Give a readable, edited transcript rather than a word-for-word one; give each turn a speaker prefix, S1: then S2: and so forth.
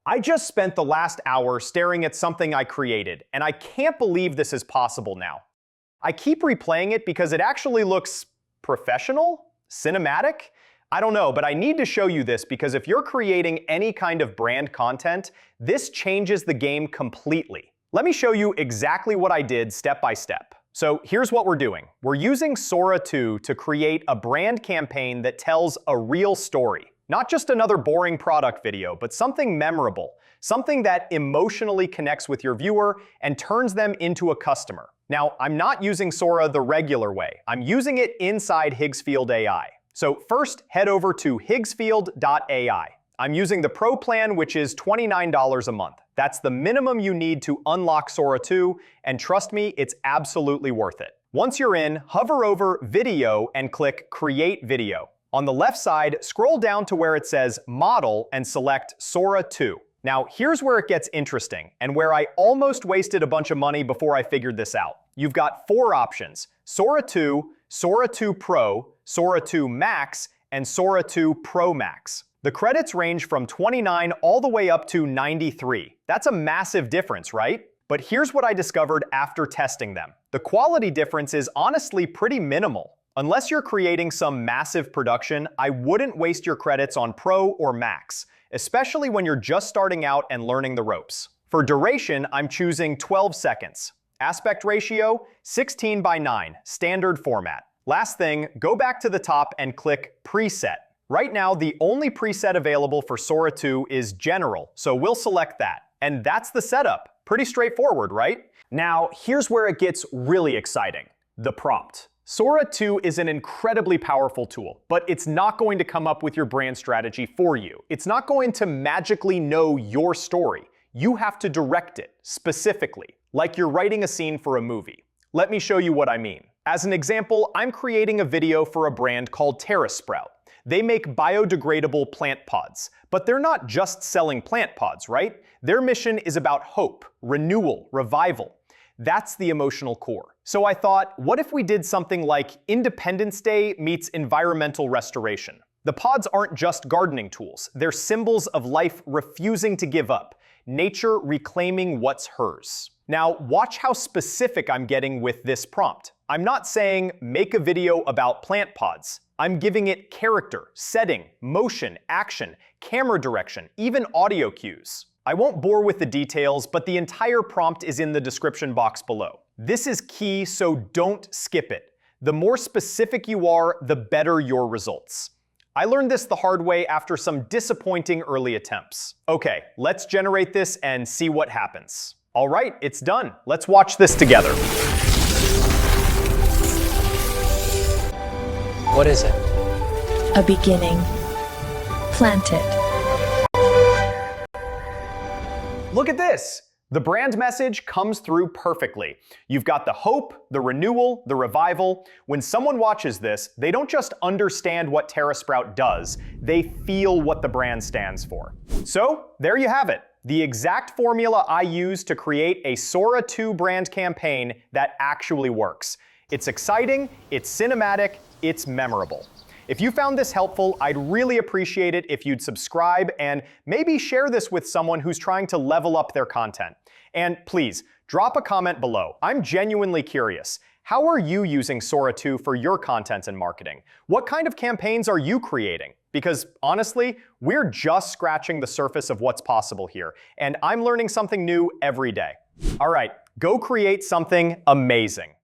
S1: I just spent the last hour staring at something I created, and I can't believe this is possible now. I keep replaying it because it actually looks professional? Cinematic? I don't know, but I need to show you this because if you're creating any kind of brand content, this changes the game completely. Let me show you exactly what I did step by step. So here's what we're doing. We're using Sora 2 to create a brand campaign that tells a real story. Not just another boring product video, but something memorable, something that emotionally connects with your viewer and turns them into a customer. Now, I'm not using Sora the regular way. I'm using it inside Higgsfield AI. So first, head over to Higgsfield.ai. I'm using the Pro plan, which is $29 a month. That's the minimum you need to unlock Sora 2, and trust me, it's absolutely worth it. Once you're in, hover over Video and click Create Video. On the left side, scroll down to where it says Model and select Sora 2. Now, here's where it gets interesting, and where I almost wasted a bunch of money before I figured this out. You've got 4 options: Sora 2, Sora 2 Pro, Sora 2 Max, and Sora 2 Pro Max. The credits range from 29 all the way up to 93. That's a massive difference, right? But here's what I discovered after testing them. The quality difference is honestly pretty minimal. Unless you're creating some massive production, I wouldn't waste your credits on Pro or Max, especially when you're just starting out and learning the ropes. For duration, I'm choosing 12 seconds. Aspect ratio, 16:9, standard format. Last thing, go back to the top and click Preset. Right now, the only preset available for Sora 2 is General, so we'll select that. And that's the setup. Pretty straightforward, right? Now, here's where it gets really exciting. The prompt. Sora 2 is an incredibly powerful tool, but it's not going to come up with your brand strategy for you. It's not going to magically know your story. You have to direct it, specifically, like you're writing a scene for a movie. Let me show you what I mean. As an example, I'm creating a video for a brand called Sprout. They make biodegradable plant pods, but they're not just selling plant pods, right? Their mission is about hope, renewal, revival. That's the emotional core. So I thought, what if we did something like Independence Day meets environmental restoration? The pods aren't just gardening tools. They're symbols of life refusing to give up, nature reclaiming what's hers. Now, watch how specific I'm getting with this prompt. I'm not saying make a video about plant pods. I'm giving it character, setting, motion, action, camera direction, even audio cues. I won't bore with the details, but the entire prompt is in the description box below. This is key, so don't skip it. The more specific you are, the better your results. I learned this the hard way after some disappointing early attempts. Okay, let's generate this and see what happens. All right, it's done. Let's watch this together.
S2: What is it?
S3: A beginning. Plant it.
S1: Look at this! The brand message comes through perfectly. You've got the hope, the renewal, the revival. When someone watches this, they don't just understand what Sprout does, they feel what the brand stands for. So, there you have it. The exact formula I used to create a Sora 2 brand campaign that actually works. It's exciting, it's cinematic, it's memorable. If you found this helpful, I'd really appreciate it if you'd subscribe and maybe share this with someone who's trying to level up their content. And please, drop a comment below. I'm genuinely curious. How are you using Sora 2 for your content and marketing? What kind of campaigns are you creating? Because honestly, we're just scratching the surface of what's possible here, and I'm learning something new every day. All right, go create something amazing.